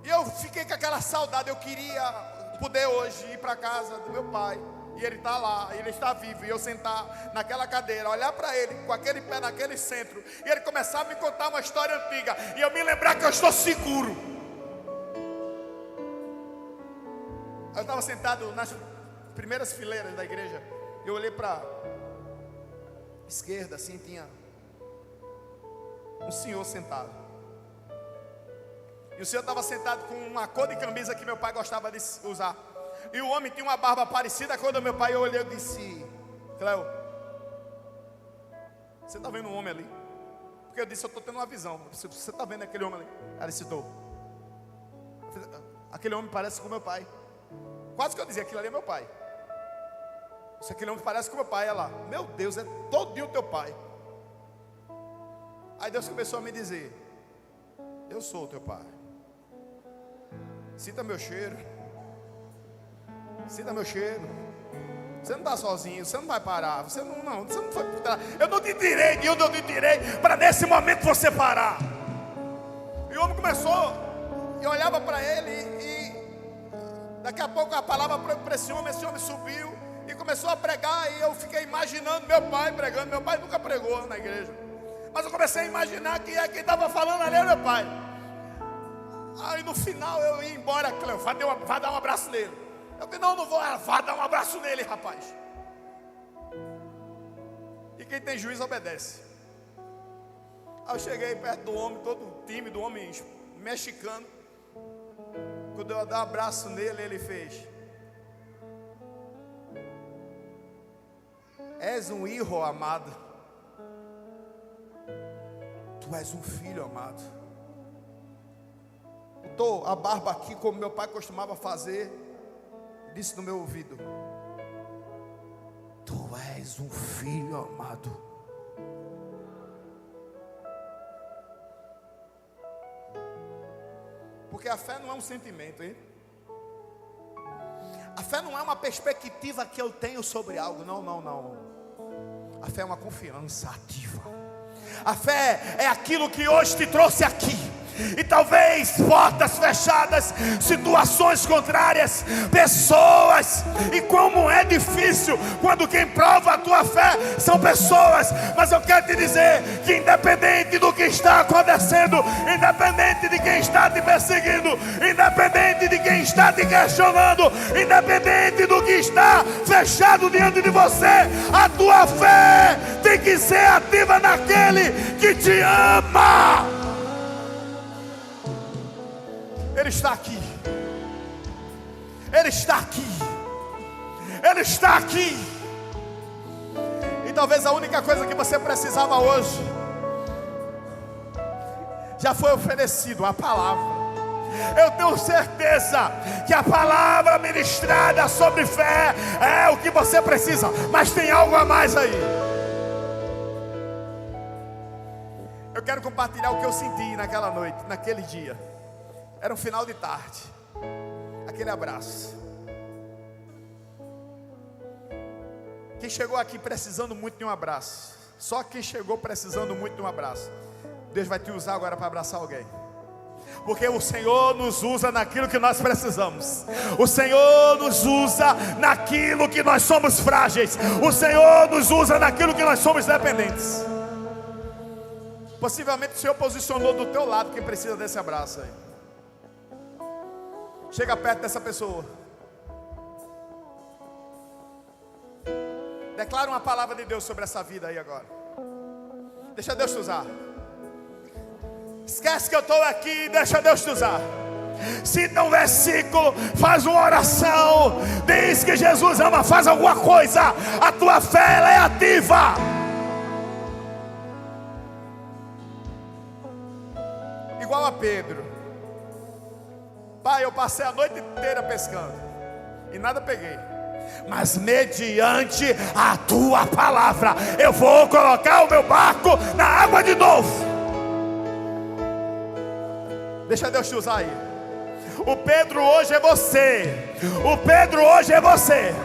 E eu fiquei com aquela saudade. Eu queria poder hoje ir para casa do meu pai, e ele está lá, ele está vivo, e eu sentar naquela cadeira, olhar para ele com aquele pé naquele centro, e ele começar a me contar uma história antiga, e eu me lembrar que eu estou seguro. Eu estava sentado nas primeiras fileiras da igreja. Eu olhei para a esquerda, assim, tinha um senhor sentado. E o senhor estava sentado com uma cor de camisa que meu pai gostava de usar. E o homem tinha uma barba parecida com a do meu pai. Eu olhei e disse: Cleo, você está vendo um homem ali? Porque eu disse, eu estou tendo uma visão. Você está vendo aquele homem ali? Ela citou. Aquele homem parece com meu pai. Quase que eu dizia, aquilo ali é meu pai. Se aquele homem parece com meu pai, ela, meu Deus, é todinho teu pai. Aí Deus começou a me dizer: eu sou o teu pai. Sinta meu cheiro. Sinta meu cheiro. Você não está sozinho, você não vai parar. Você não foi. Eu não te tirei de onde eu te tirei para nesse momento você parar. E o homem começou. Eu olhava para ele e daqui a pouco a palavra para esse homem subiu e começou a pregar. E eu fiquei imaginando meu pai pregando. Meu pai nunca pregou na igreja, mas eu comecei a imaginar que quem estava falando ali era meu pai. Aí no final eu ia embora, Cleo, vai dar um abraço nele. Eu falei, não vou, vá dar um abraço nele, rapaz. E quem tem juízo obedece. Aí eu cheguei perto do homem, todo tímido, homem mexicano. Quando eu dei um abraço nele, ele fez: és um hijo amado. Tu és um filho amado. Botou a barba aqui como meu pai costumava fazer. Disse no meu ouvido: tu és um filho amado. Porque a fé não é um sentimento, hein? A fé não é uma perspectiva que eu tenho sobre algo. Não. A fé é uma confiança ativa. A fé é aquilo que hoje te trouxe aqui. E talvez portas fechadas, situações contrárias, pessoas. E como é difícil quando quem prova a tua fé são pessoas. Mas eu quero te dizer que independente do que está acontecendo, independente de quem está te perseguindo, independente de quem está te questionando, independente do que está fechado diante de você, a tua fé tem que ser ativa naquele que te ama. Ele está aqui. Ele está aqui. Ele está aqui. E talvez a única coisa que você precisava hoje já foi oferecido, a palavra. Eu tenho certeza que a palavra ministrada sobre fé é o que você precisa, mas tem algo a mais aí. Eu quero compartilhar o que eu senti naquela noite, naquele dia. Era um final de tarde. Aquele abraço. Quem chegou aqui precisando muito de um abraço, só quem chegou precisando muito de um abraço, Deus vai te usar agora para abraçar alguém. Porque o Senhor nos usa naquilo que nós precisamos. O Senhor nos usa naquilo que nós somos frágeis. O Senhor nos usa naquilo que nós somos dependentes. Possivelmente o Senhor posicionou do teu lado quem precisa desse abraço aí. Chega perto dessa pessoa. Declara uma palavra de Deus sobre essa vida aí agora. Deixa Deus te usar. Esquece que eu estou aqui, deixa Deus te usar. Cita um versículo, faz uma oração, diz que Jesus ama, faz alguma coisa. A tua fé, ela é ativa. Igual a Pedro. Pai, eu passei a noite inteira pescando e nada peguei, mas mediante a tua palavra eu vou colocar o meu barco na água de novo. Deixa Deus te usar aí. O Pedro hoje é você. O Pedro hoje é você.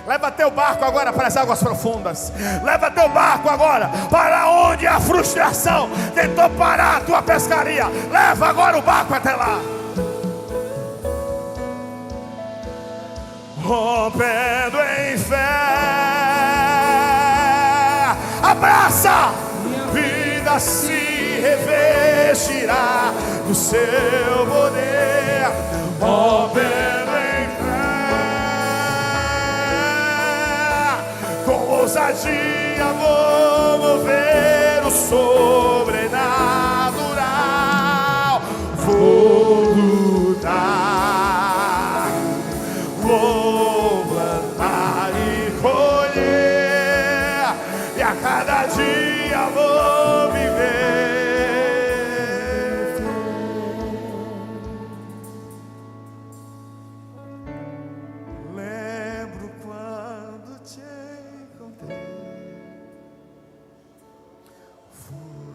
Leva teu barco agora para as águas profundas. Leva teu barco agora para onde a frustração tentou parar a tua pescaria. Leva agora o barco até lá. Rompendo em fé. Abraça. Vida se revestirá do seu poder, rompendo em fé. Com ousadia vou mover o sobrenatural. Vou lutar, vou plantar e colher, e a cada dia vou viver.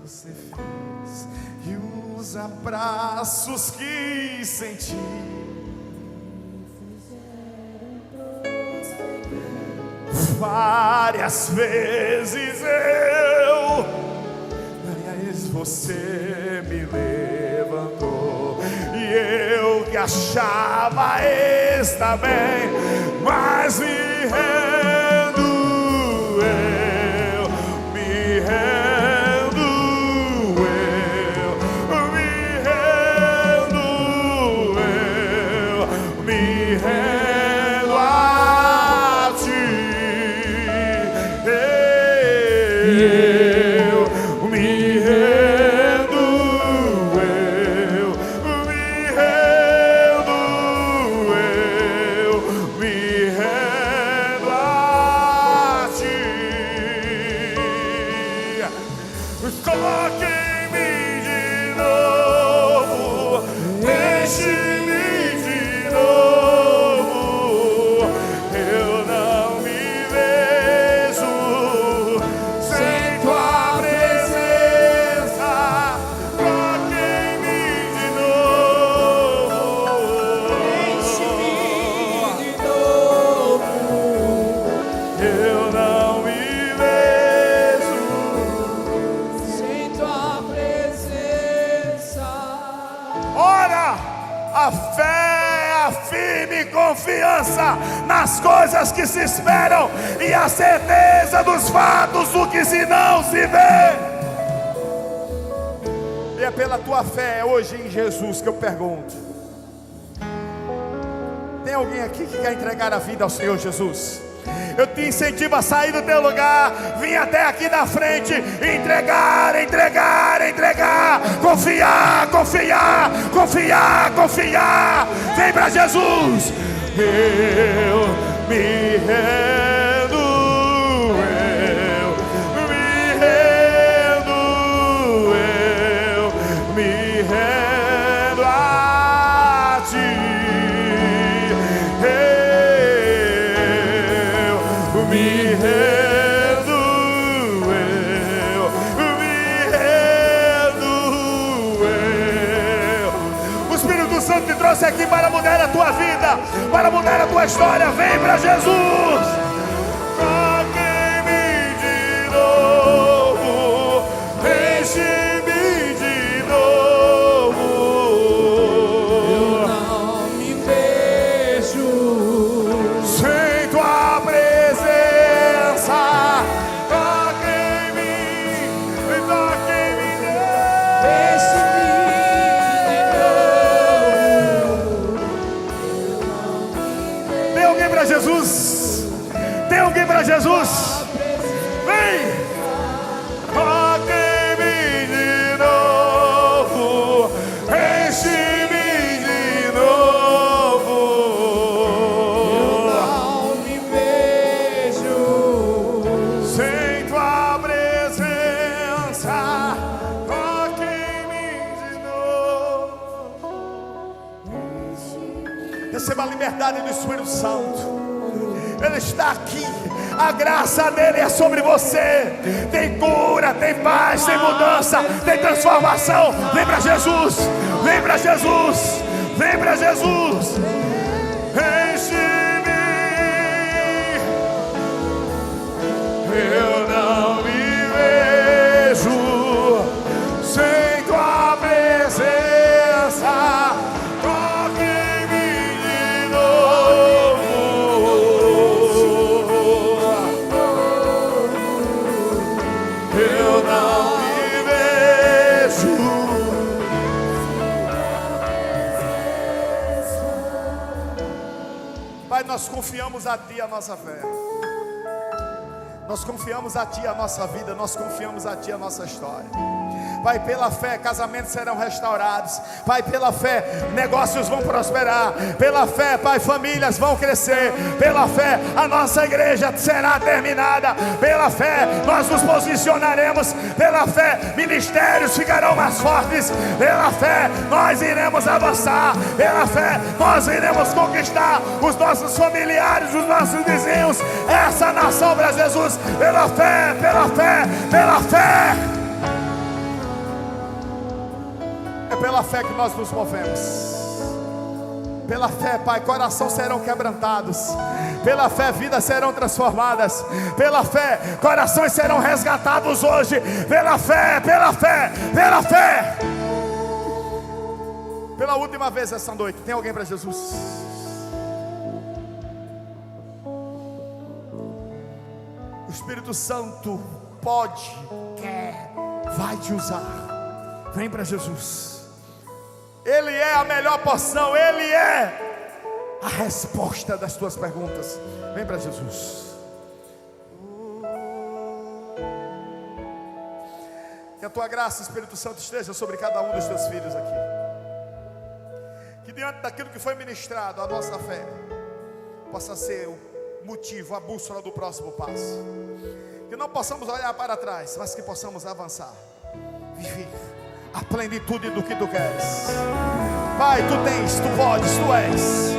Você fez e os abraços que senti várias vezes mas você me levantou e eu que achava estar bem, mas me rendo, eu me rendo. Confiança nas coisas que se esperam e a certeza dos fatos do que se não se vê. E é pela tua fé hoje em Jesus que eu pergunto: tem alguém aqui que quer entregar a vida ao Senhor Jesus? Eu te incentivo a sair do teu lugar, vir até aqui na frente, entregar, confiar. Vem para Jesus. eu me rendo, eu me rendo, eu me rendo a ti, eu me rendo, eu me rendo, eu. O Espírito Santo te trouxe aqui para mudar a tua vida, para mudar a tua história. Vem para Jesus. Toque-me de novo, enche-me de novo. Eu não me vejo Sem tua presença. Toque-me, toque-me. Deixe-me Tem alguém para Jesus? Tem alguém para Jesus? Vem! Toque-me de novo, enche-me de novo. não me vejo Sem tua presença, toque-me de novo. Receba a liberdade do Espírito Santo. Ele está aqui. A graça dele é sobre você. Tem cura, tem paz, tem mudança, tem transformação. Vem para Jesus. Vem para Jesus. Vem para Jesus. Enche-me. Eu não me vejo sem tua presença. Toque-me de novo. Eu não me vejo. Pai, nós confiamos a Ti a nossa fé. Nós confiamos a Ti a nossa vida, nós confiamos a Ti a nossa história. Pai, pela fé, casamentos serão restaurados. Pai, pela fé, negócios vão prosperar. Pela fé, Pai, famílias vão crescer. Pela fé, a nossa igreja será terminada. Pela fé, nós nos posicionaremos. Pela fé, ministérios ficarão mais fortes. Pela fé, nós iremos avançar. Pela fé, nós iremos conquistar os nossos familiares, os nossos vizinhos, essa nação para Jesus. Pela fé, pela fé, pela fé. É pela fé que nós nos movemos. Pela fé, Pai, corações serão quebrantados. Pela fé, vidas serão transformadas. Pela fé, corações serão resgatados hoje. Pela fé, pela fé, pela fé. Pela última vez essa noite, tem alguém para Jesus? O Espírito Santo pode, quer, vai te usar. Vem para Jesus. Ele é a melhor porção. Ele é a resposta das tuas perguntas. Vem para Jesus. Que a tua graça, Espírito Santo, esteja sobre cada um dos teus filhos aqui. Que diante daquilo que foi ministrado, a nossa fé possa ser o motivo, a bússola do próximo passo. Que não possamos olhar para trás, mas que possamos avançar, viver a plenitude do que tu queres. Pai, tu tens, tu podes, tu és,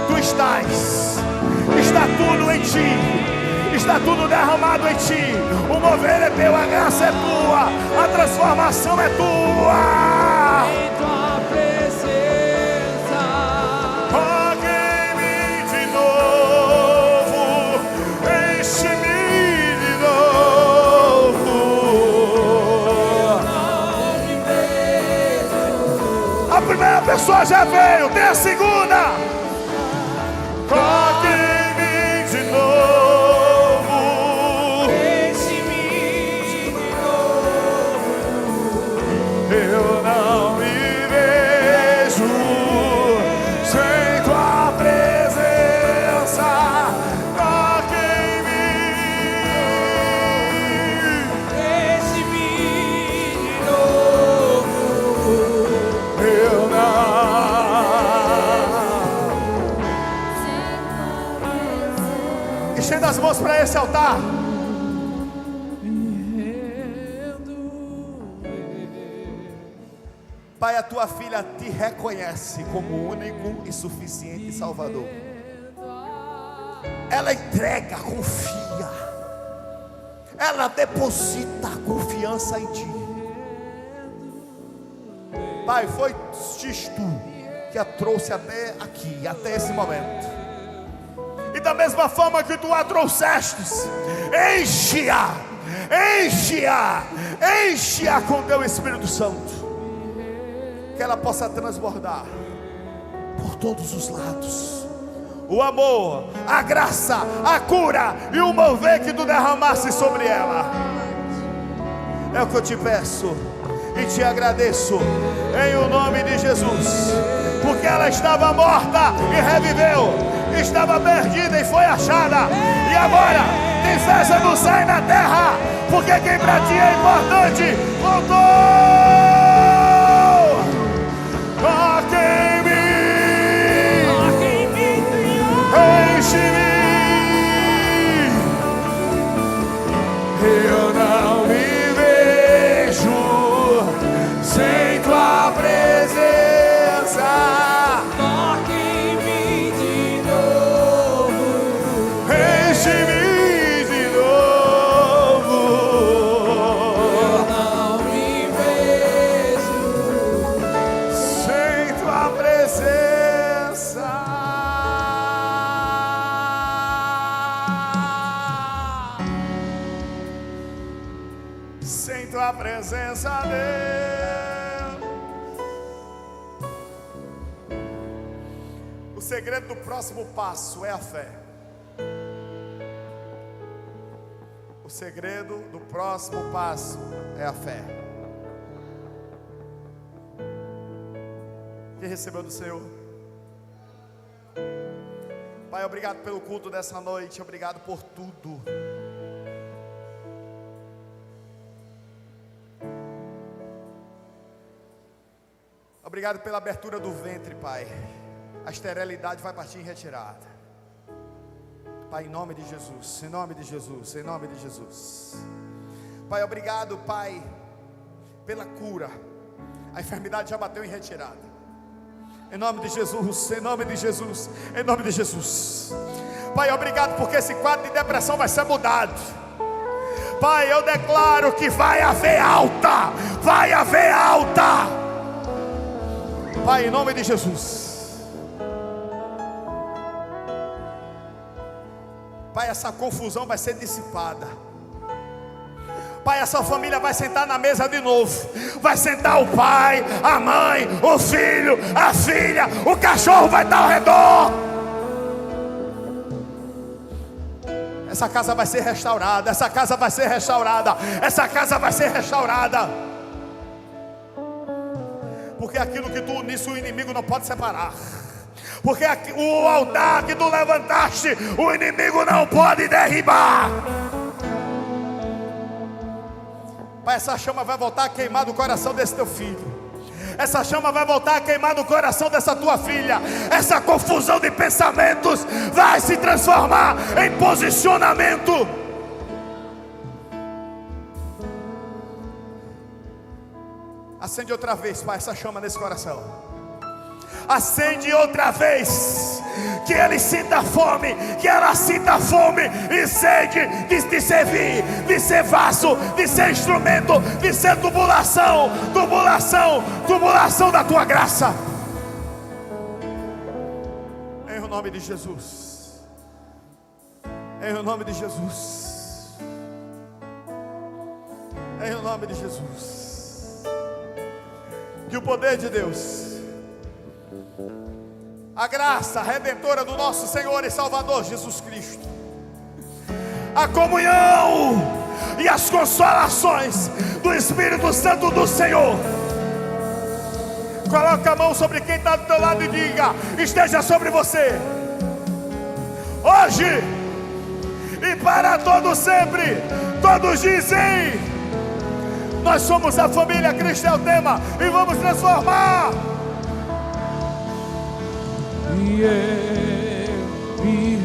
tu estás, está tudo em ti, está tudo derramado em ti. O mover é teu, a graça é tua, a transformação é tua. em tua presença. Toque-me de novo, enche-me de novo. A primeira pessoa já veio, tem a segunda. Toque-me de novo, Enche-me de novo. eu não me vejo sem tua presença. Toque-me, Enche-me de novo. eu não. Estenda as mãos para esse altar. Pai, a tua filha te reconhece como único e suficiente Salvador. Ela entrega, confia. Ela deposita a confiança em ti. Pai, foi tu que a trouxe até aqui, até esse momento. E da mesma forma que tu a trouxestes, enche-a, enche-a, enche-a com teu Espírito Santo. Que ela possa transbordar por todos os lados o amor, a graça, a cura e o mover que tu derramasse sobre ela. É o que eu te peço e te agradeço em o nome de Jesus, porque ela estava morta e reviveu, estava perdida e foi achada, e agora tem festa no céu e na terra, porque quem pra ti é importante voltou. Toque em mim, enche-me. Eu não me vejo sem tua presença. Toque em mim de novo. Enche-me de novo. Eu não me vejo Sem tua presença. Sem tua presença, Deus. O segredo do próximo passo é a fé. O segredo do próximo passo é a fé. Quem recebeu do Senhor? Pai, obrigado pelo culto dessa noite. Obrigado por tudo. Obrigado pela abertura do ventre, Pai. A esterilidade vai partir em retirada. Pai, em nome de Jesus, em nome de Jesus, em nome de Jesus. Pai, obrigado, Pai, pela cura. A enfermidade já bateu em retirada. Em nome de Jesus, em nome de Jesus, em nome de Jesus. Pai, obrigado porque esse quadro de depressão vai ser mudado. Pai, eu declaro que vai haver alta. Vai haver alta. Pai, em nome de Jesus. Pai, essa confusão vai ser dissipada. Pai, essa família vai sentar na mesa de novo. Vai sentar o pai, a mãe, o filho, a filha. O cachorro vai estar ao redor. Essa casa vai ser restaurada. Essa casa vai ser restaurada. Essa casa vai ser restaurada. Porque aquilo que tu unisse, o inimigo não pode separar. Porque o altar que tu levantaste, o inimigo não pode derribar. Pai, essa chama vai voltar a queimar no coração desse teu filho. Essa chama vai voltar a queimar no coração dessa tua filha. Essa confusão de pensamentos vai se transformar em posicionamento. Acende outra vez, Pai, essa chama nesse coração. Acende outra vez. Que ele sinta fome, que ela sinta fome e sede de servir, de ser vaso, de ser instrumento, de ser tubulação, tubulação, tubulação da tua graça. Em o nome de Jesus. Em o nome de Jesus. Em o nome de Jesus. Que o poder de Deus, a graça redentora do nosso Senhor e Salvador Jesus Cristo, a comunhão e as consolações do Espírito Santo do Senhor. Coloca a mão sobre quem está do teu lado e diga: esteja sobre você, hoje e para todo sempre. Todos dizem: nós somos a família Cristo é o tema, e vamos transformar. E eu me